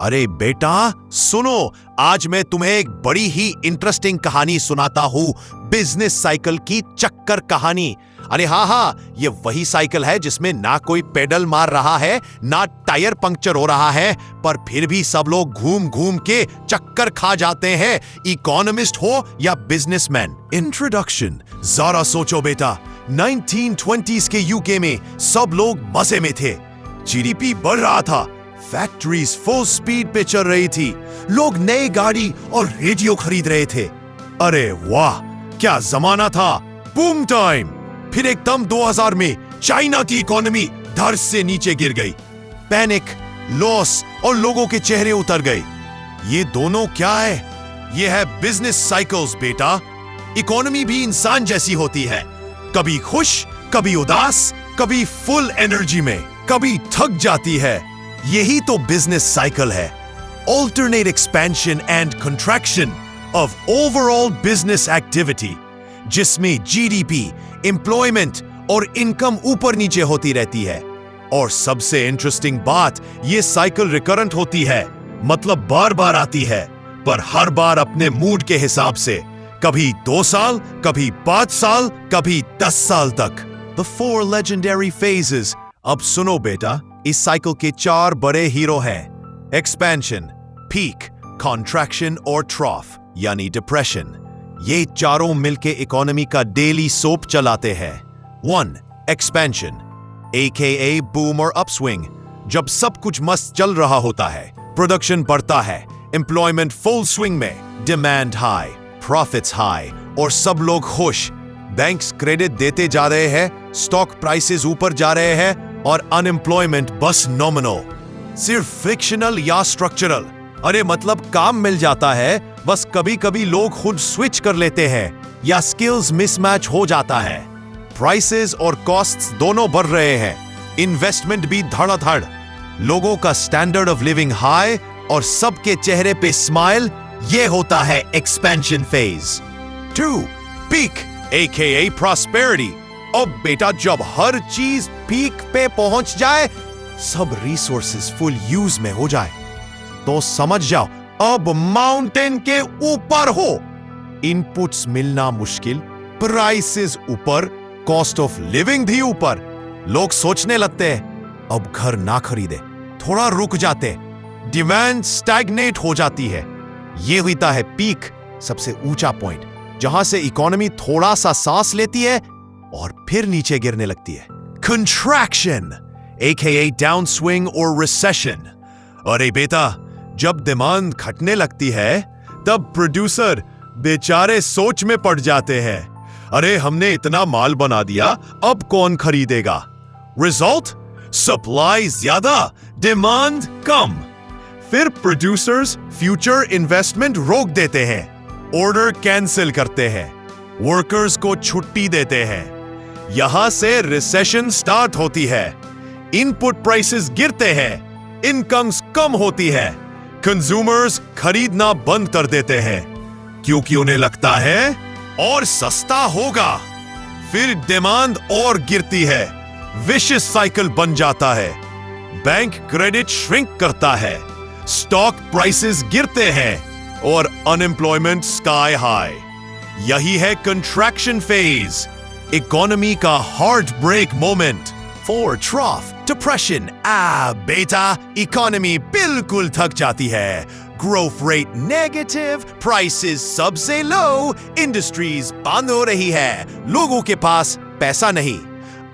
अरे बेटा सुनो, आज मैं तुम्हें एक बड़ी ही इंटरेस्टिंग कहानी सुनाता हूँ, बिजनेस साइकिल की चक्कर कहानी। अरे हाँ, ये वही साइकिल है जिसमें ना कोई पेडल मार रहा है, ना टायर पंक्चर हो रहा है, पर फिर भी सब लोग घूम घूम के चक्कर खा जाते हैं, इकोनॉमिस्ट हो या बिजनेसमैन। इंट्रोडक्शन। जरा सोचो बेटा, 1920s के यूके में सब लोग मजे में थे, जीडीपी बढ़ रहा था, फैक्ट्रीज फुल स्पीड पे चल रही थी, लोग नई गाड़ी और रेडियो खरीद रहे थे। अरे वाह, क्या जमाना था, बूम टाइम। फिर एकदम 2000 में चाइना की इकोनॉमी धड़ से नीचे गिर गई, पैनिक, लॉस और लोगों के चेहरे उतर गए। ये दोनों क्या है? ये है बिजनेस साइकिल्स बेटा। इकोनॉमी भी इंसान जैसी होती है, कभी खुश, कभी उदास, कभी फुल एनर्जी में, कभी थक जाती है। यही तो बिजनेस साइकिल है, alternate expansion and contraction of overall business activity, जिसमें जीडीपी, एम्प्लॉयमेंट और इनकम ऊपर नीचे होती रहती है। और सबसे इंटरेस्टिंग बात, ये साइकिल रिकरेंट होती है, मतलब बार बार आती है, पर हर बार अपने मूड के हिसाब से, कभी 2 साल, कभी 5 साल, कभी 10 साल तक। The 4 legendary phases। अब सुनो बेटा, इस साइकिल के 4 बड़े हीरो हैं, एक्सपेंशन, पीक, कॉन्ट्रैक्शन और ट्रॉफ यानी डिप्रेशन। ये चारों मिलके इकोनॉमी का डेली सोप चलाते हैं। 1. एक्सपेंशन, AKA बूम और अपस्विंग। जब सब कुछ मस्त चल रहा होता है, प्रोडक्शन बढ़ता है, एम्प्लॉयमेंट फुल स्विंग में, डिमांड हाई, प्रॉफिट्स हाई और सब लोग खुश। बैंक्स क्रेडिट देते जा रहे हैं, स्टॉक प्राइसेस ऊपर जा रहे हैं और अनएम्प्लॉयमेंट बस नॉमिनल, सिर्फ फ्रिक्शनल या स्ट्रक्चरल। अरे मतलब काम मिल जाता है, बस कभी कभी लोग खुद स्विच कर लेते हैं या स्किल्स मिसमैच हो जाता है। प्राइसेस और कॉस्ट्स दोनों बढ़ रहे हैं, इन्वेस्टमेंट भी धड़ाधड़, लोगों का स्टैंडर्ड ऑफ लिविंग हाई और सबके चेहरे पे स्माइल। ये होता है expansion phase. 2. Peak, AKA prosperity. अब बेटा जब हर चीज पीक पे पहुंच जाए, सब रिसोर्सेज फुल यूज में हो जाए, तो समझ जाओ अब माउंटेन के ऊपर हो। इनपुट्स मिलना मुश्किल, प्राइसेस ऊपर, कॉस्ट ऑफ लिविंग भी ऊपर। लोग सोचने लगते हैं अब घर ना खरीदे, थोड़ा रुक जाते, डिमांड स्टैग्नेट हो जाती है। ये होता है पीक, सबसे ऊंचा पॉइंट, जहां से इकोनॉमी थोड़ा सा सांस लेती है और फिर नीचे गिरने लगती है। कंट्रैक्शन, AKA डाउनस्विंग और रिसेशन। अरे बेटा, जब डिमांड घटने लगती है, तब प्रोड्यूसर बेचारे सोच में पड़ जाते हैं। अरे हमने इतना माल बना दिया, अब कौन खरीदेगा? रिजल्ट, सप्लाई ज्यादा, डिमांड कम। फिर प्रोड्यूसर्स फ्यूचर इन्वेस्टमेंट रोक देते हैं, ऑर्डर कैंसिल करते हैं, वर्कर्स को छुट्टी देते हैं। यहां से रिसेशन स्टार्ट होती है, इनपुट प्राइसेस गिरते हैं, इनकम्स कम होती है, कंज्यूमर्स खरीदना बंद कर देते हैं, क्योंकि उन्हें लगता है और सस्ता होगा। फिर डिमांड और गिरती है, विशियस साइकिल बन जाता है, बैंक क्रेडिट श्रिंक करता है, स्टॉक प्राइसेस गिरते हैं और अनएम्प्लॉयमेंट स्काई हाई। यही है कंट्रैक्शन फेज, इकोनॉमी का heartbreak moment. 4. Trough, depression. बेटा, इकोनॉमी बिल्कुल थक जाती है, ग्रोथ रेट नेगेटिव, प्राइसेस सबसे लो, इंडस्ट्रीज बंद हो रही है, लोगों के पास पैसा नहीं,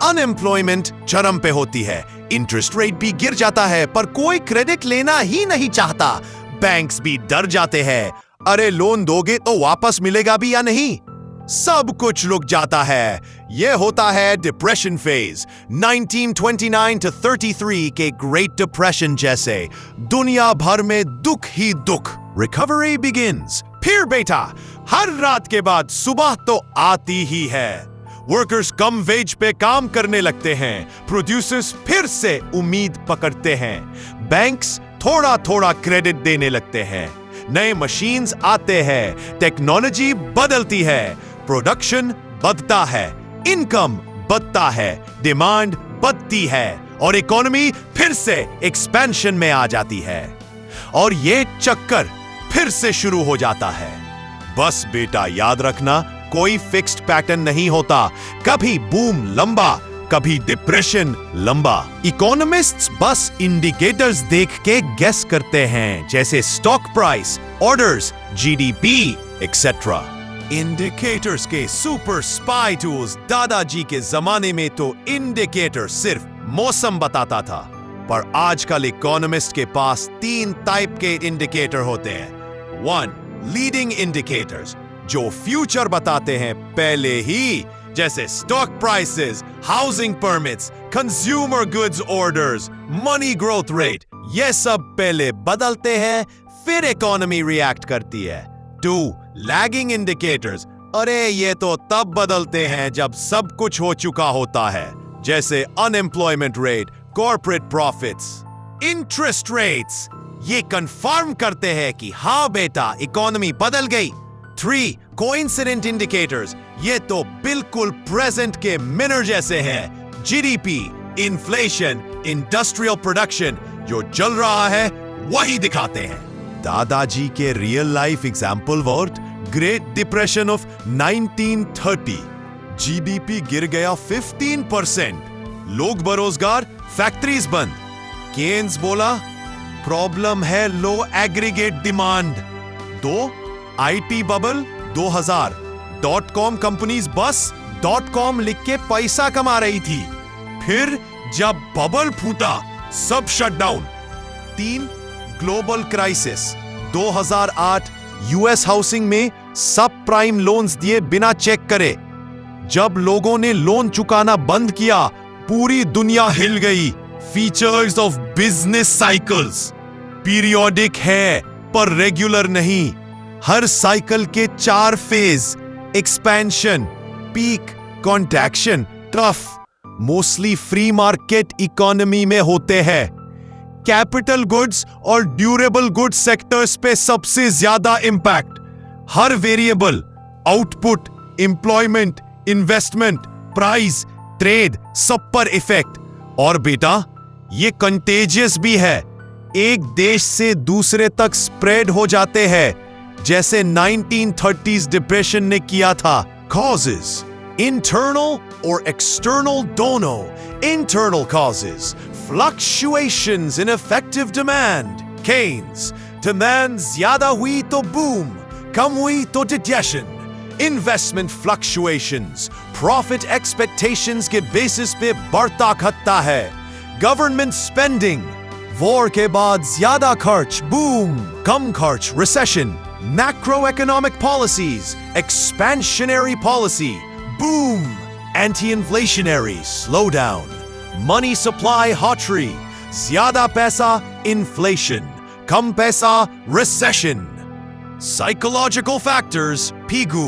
अनएम्प्लॉयमेंट चरम पे होती है, इंटरेस्ट रेट भी गिर जाता है, पर कोई क्रेडिट लेना ही नहीं चाहता, बैंक्स भी डर जाते हैं, अरे लोन दोगे तो वापस मिलेगा भी या नहीं, सब कुछ रुक जाता है। यह होता है डिप्रेशन फेज, 1929 to 33 के ग्रेट डिप्रेशन जैसे, दुनिया भर में दुख ही दुख। Recovery begins. फिर बेटा, हर रात के बाद सुबह तो आती ही है, वर्कर्स कम वेज पे काम करने लगते हैं, प्रोड्यूसर्स फिर से उम्मीद पकड़ते हैं, बैंक्स थोड़ा थोड़ा क्रेडिट देने लगते हैं, नए मशीन्स आते हैं, टेक्नोलॉजी बदलती है, प्रोडक्शन बढ़ता है, इनकम बढ़ता है, डिमांड बढ़ती है और इकोनॉमी फिर से एक्सपेंशन में आ जाती है। और ये चक्कर फिर से शुरू हो जाता है। बस बेटा याद रखना, कोई फिक्स्ड पैटर्न नहीं होता। कभी बूम लंबा, कभी डिप्रेशन लंबा। इकोनॉमिस्ट्स बस इंडिकेटर्स देख के गेस करते हैं, जैसे stock price, orders, GDP etcetera. Indicators के सुपर स्पाई टूल्स, दादाजी के जमाने में तो इंडिकेटर सिर्फ मौसम बताता था, पर आजकल इकोनॉमिस्ट के पास 3 टाइप के इंडिकेटर होते हैं। 1. लीडिंग इंडिकेटर्स, जो फ्यूचर बताते हैं पहले ही, जैसे stock prices, housing permits, consumer goods orders, money growth rate. ये सब पहले बदलते हैं, फिर इकोनॉमी रिएक्ट करती है। 2. लैगिंग इंडिकेटर्स, अरे ये तो तब बदलते हैं जब सब कुछ हो चुका होता है, जैसे unemployment rate, corporate profits, interest rates. ये कंफर्म करते हैं कि हाँ बेटा इकोनॉमी बदल गई। 3. कोइंसिडेंट इंडिकेटर्स, ये तो बिल्कुल प्रेजेंट के मिरर जैसे हैं। जीडीपी, इन्फ्लेशन, इंडस्ट्रियल प्रोडक्शन, जो चल रहा है वही दिखाते हैं। दादाजी के real life example word, great depression of 1930। GDP गिर गया 15%, लोग बेरोजगार, फैक्ट्रीज बंद। केन्स बोला प्रॉब्लम है low aggregate demand. 2. IT bubble 2000, .com companies बस .com लिख के पैसा कमा रही थी, फिर जब बबल फूटा सब shutdown. 3. Global crisis 2008, US housing में सब प्राइम लोन्स दिए बिना चेक करे। जब लोगों ने लोन चुकाना बंद किया, पूरी दुनिया हिल गई। Features of business cycles, periodic है पर रेगुलर नहीं। हर साइकिल के 4 phase, expansion, peak, contraction, trough, mostly free market economy में होते हैं। कैपिटल गुड्स और ड्यूरेबल गुड्स सेक्टर्स पे सबसे ज्यादा इंपैक्ट। हर variable, output, employment, investment, price, trade, सब पर इफेक्ट। और बेटा ये कंटेजियस भी है, एक देश से दूसरे तक स्प्रेड हो जाते हैं, जैसे 1930s डिप्रेशन ने किया था। Causes, internal or external दोनों। Internal causes, fluctuations in effective demand, Keynes, demand ज्यादा हुई तो boom, कम हुई तो digestion। Investment fluctuations, profit expectations के basis पे बढ़ता घटता है। Government spending, वॉर के बाद ज्यादा खर्च, बूम, कम खर्च, recession. Macroeconomic policies, expansionary policy, boom, anti-inflationary, slowdown, money supply hottery, ज्यादा पैसा, inflation, कम पैसा, recession. Psychological factors, pigu,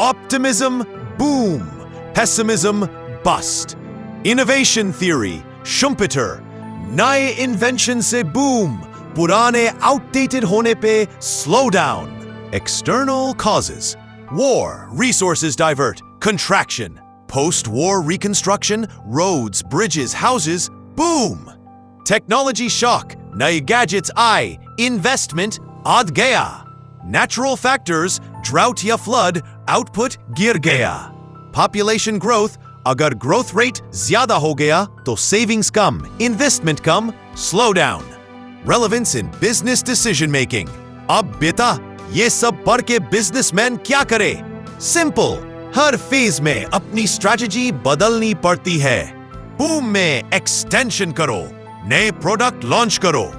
optimism, boom, pessimism, bust. Innovation theory, Schumpeter, नए इन्वेंशन से बूम, पुराने आउटडेटेड होने पे slow down. External causes, war, resources divert, contraction, post war reconstruction, roads, bridges, houses, boom. Technology shock, नए gadgets आए, investment आद गया। Natural factors, drought या फ्लड, आउटपुट गिर गया। पॉपुलेशन ग्रोथ, अगर ग्रोथ रेट ज्यादा हो गया तो सेविंग्स कम, इन्वेस्टमेंट कम, slow down. Relevance in business decision making, अब बेटा ये सब पढ़ के बिजनेसमैन क्या करे? सिंपल, हर फेज में अपनी स्ट्रैटेजी बदलनी पड़ती है। बूम में एक्सटेंशन करो, नए प्रोडक्ट लॉन्च करो।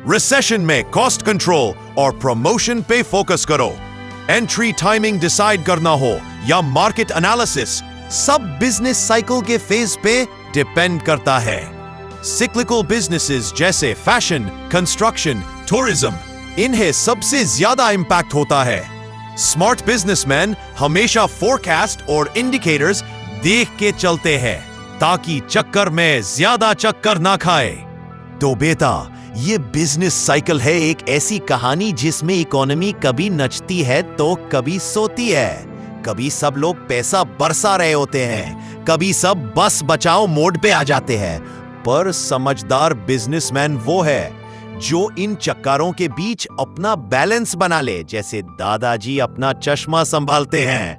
रिसेशन में कॉस्ट कंट्रोल और प्रमोशन पे फोकस करो। एंट्री टाइमिंग डिसाइड करना हो या मार्केट एनालिसिस, सब बिजनेस साइकिल के फेज पे डिपेंड करता है। सिक्लिकल बिजनेसेस जैसे फैशन, कंस्ट्रक्शन, टूरिज्म, इन्हें सबसे ज्यादा इंपैक्ट होता है। स्मार्ट बिजनेसमैन हमेशा फोरकास्ट और इंडिकेटर्स देख के चलते हैं ताकि चक्कर में ज्यादा चक्कर ना खाए। तो बेटा, ये बिजनेस साइकिल है एक ऐसी कहानी जिसमें इकोनॉमी कभी नचती है तो कभी सोती है। कभी सब लोग पैसा बरसा रहे होते हैं, कभी सब बस बचाओ मोड पे आ जाते हैं। पर समझदार बिजनेसमैन वो है जो इन चक्करों के बीच अपना बैलेंस बना ले, जैसे दादाजी अपना चश्मा संभालते हैं।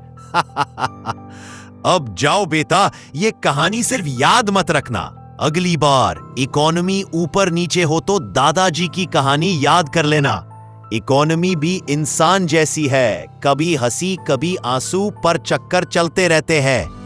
अब जाओ बेटा, ये कहानी सिर्फ याद मत रखना। अगली बार इकोनॉमी ऊपर नीचे हो तो दादाजी की कहानी याद कर लेना। इकोनॉमी भी इंसान जैसी है, कभी हंसी कभी आंसू, पर चक्कर चलते रहते हैं।